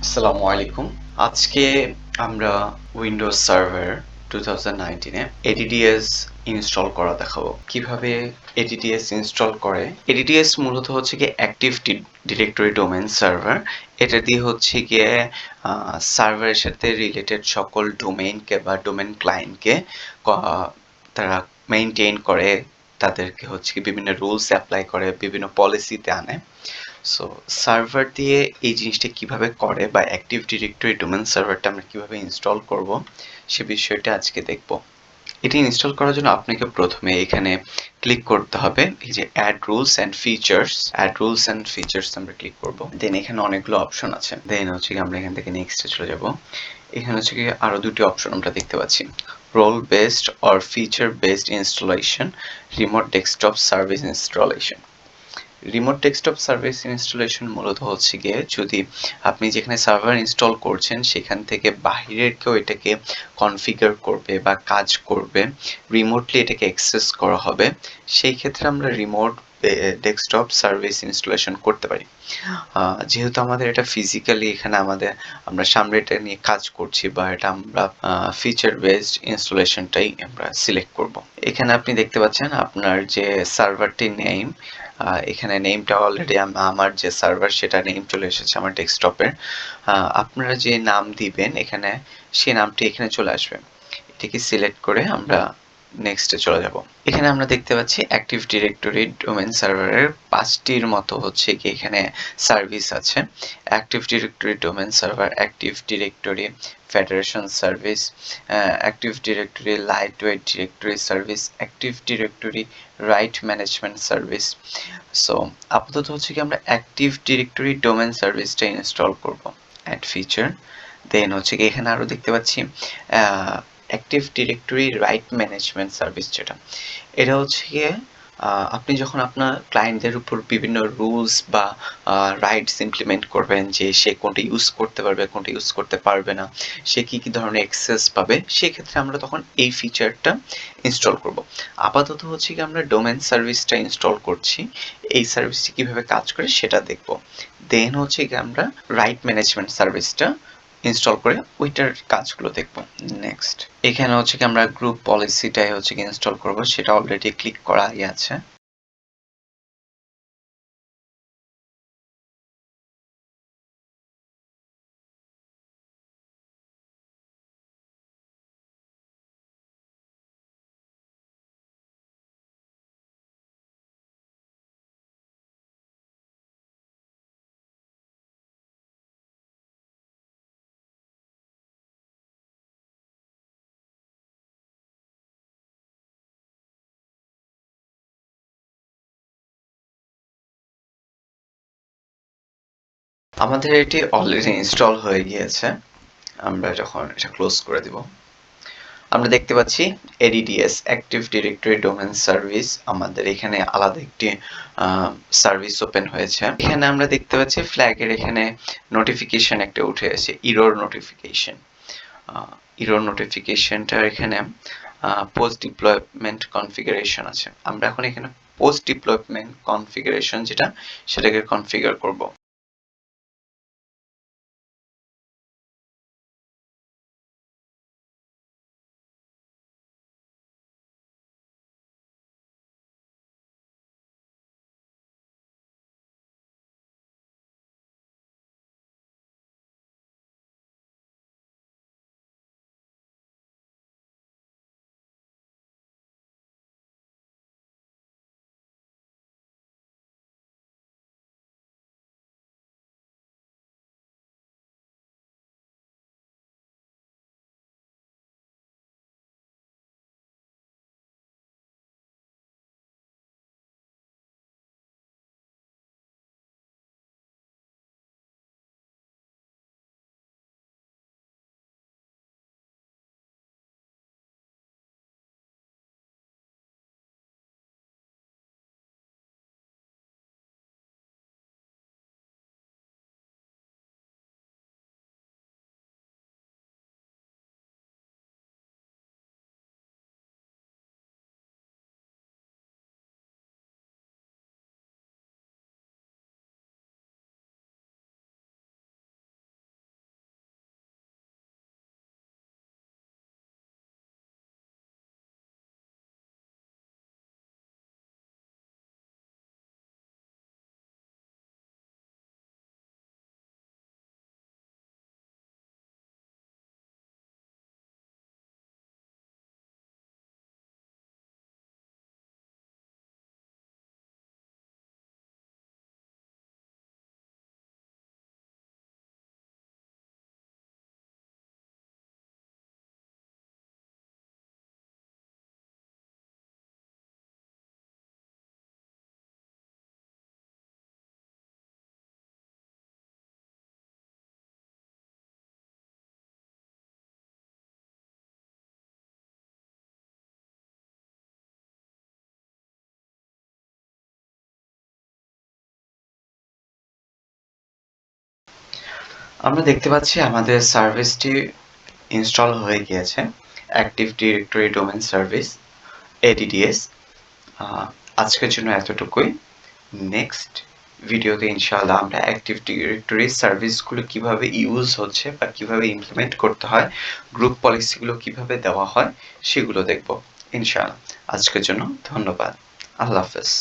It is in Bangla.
আসসালামু আলাইকুম। আজকে আমরা উইন্ডোজ সার্ভার 2019 এ ADDS ইনস্টল করা দেখাবো। কিভাবে ADDS ইনস্টল করে? ADDS মূলত হচ্ছে গিয়ে অ্যাক্টিভ ডিরেক্টরি ডোমেইন সার্ভার। এটা দিয়ে হচ্ছে গিয়ে সার্ভারের সাথে রিলেটেড সকল ডোমেইনকে বা ডোমেইন ক্লায়েন্টকে তারা মেইনটেইন করে, তাদেরকে হচ্ছে কি বিভিন্ন রুলস অ্যাপ্লাই করে, বিভিন্ন পলিসিতে আনে। সো সার্ভার দিয়ে এই জিনিসটা কিভাবে করে বা অ্যাক্টিভ ডিরেক্টরি ডোমেন সার্ভারটা আমরা কিভাবে ইনস্টল করব সে বিষয়টা আজকে দেখব। এটি ইনস্টল করার জন্য আপনাকে প্রথমে এখানে ক্লিক করতে হবে, এই যে অ্যাড রুলস অ্যান্ড ফিচার্স আমরা ক্লিক করব। দেন এখানে অনেকগুলো অপশন আছে। দেন হচ্ছে কি আমরা এখান থেকে নেক্সটে চলে যাব। এখানে হচ্ছে কি আরো দুটি অপশন আমরা দেখতে পাচ্ছি, role based or feature based installation, remote desktop service installation. Remote desktop service installation মূলত হচ্ছে গিয়ে যদি আপনি যেখানে সার্ভার ইনস্টল করছেন সেখান থেকে বাহিরের কেউ এটাকে কনফিগার করবে বা কাজ করবে, রিমোটলি এটাকে অ্যাক্সেস করা হবে, সেই ক্ষেত্রে আমরা রিমোট ডেস্কটপ সার্ভিস ইনস্টলেশন করতে পারি। যেহেতু আমাদের এটা ফিজিক্যালি এখানে আমরা সামনে এটা নিয়ে কাজ করছি বা এটা আমরা ফিচার বেসড ইনস্টলেশনটাই আমরা সিলেক্ট করব। এখানে আপনি দেখতে পাচ্ছেন আপনার যে সার্ভারটির নেম, এখানে নেমটা অলরেডি আমার যে সার্ভার সেটা নেম চলে এসেছে আমার ডেস্কটপের। আপনারা যে নাম দিবেন এখানে সেই নামটি এখানে চলে আসবে। এটিকে সিলেক্ট করে আমরা নেক্সটে চলে যাব। এখানে আমরা দেখতে পাচ্ছি অ্যাক্টিভ ডিরেক্টরি ডোমেন সার্ভারের 5টির মতো হচ্ছে কি এখানে সার্ভিস আছে। Active directory domain server, active directory federation service, active directory light weight directory service, active directory right management service. So আপাতত হচ্ছে কি আমরা অ্যাক্টিভ ডিরেক্টরি ডোমেন সার্ভিসটা ইনস্টল করব। অ্যাড ফিচার, দেন হচ্ছে কি এখানে আরো দেখতে পাচ্ছি active directory right management service, যেটা এটা হচ্ছে গিয়ে আপনি যখন আপনার ক্লায়েন্টদের উপর বিভিন্ন রুলস বা রাইটস ইমপ্লিমেন্ট করবেন, যে সে কোনটা ইউজ করতে পারবে কোনটা ইউজ করতে পারবে না, সে কি কি ধরনের অ্যাক্সেস পাবে, সেক্ষেত্রে আমরা তখন এই ফিচারটা ইনস্টল করব। আপাতত হচ্ছে কি আমরা ডোমেন সার্ভিসটা ইনস্টল করছি, এই সার্ভিসটি কিভাবে কাজ করে সেটা দেখব। দেন হচ্ছে কি আমরা রাইট ম্যানেজমেন্ট সার্ভিসটা ইনস্টল করে ওইটার কাজগুলো দেখব নেক্সট। এখানে হচ্ছে কি আমরা গ্রুপ পলিসিটাই হচ্ছে কি ইনস্টল করব, সেটা অলরেডি ক্লিক করাই আছে। আমাদের এটি অলরেডি ইনস্টল হয়ে গিয়েছে। আমরা যখন এটা ক্লোজ করে দিব, আমরা দেখতে পাচ্ছি ADDS active directory domain service, আমাদের এখানে আলাদা একটি সার্ভিস ওপেন হয়েছে। এখানে আমরা দেখতে পাচ্ছি ফ্ল্যাগের এখানে নোটিফিকেশন একটা উঠে আছে, ইরর নোটিফিকেশন। ইরর নোটিফিকেশনটার এখানে পোস্ট ডিপ্লয়মেন্ট কনফিগারেশন আছে। আমরা এখন এখানে পোস্ট ডিপ্লয়মেন্ট কনফিগারেশন যেটা, সেটাকে কনফিগার করব। আমরা দেখতে পাচ্ছি আমাদের সার্ভিসটি ইনস্টল হয়ে গিয়েছে, active directory domain service ADDS। আজকের জন্য এতটুকুই। নেক্সট ভিডিওতে ইনশাআল্লাহ আমরা অ্যাক্টিভ ডিরেক্টরি সার্ভিসগুলো কিভাবে ইউজ হচ্ছে বা কিভাবে ইমপ্লিমেন্ট করতে হয়, গ্রুপ পলিসিগুলো কিভাবে দেওয়া হয় সেগুলো দেখব ইনশাআল্লাহ। আজকের জন্য ধন্যবাদ। আল্লাহ হাফেজ।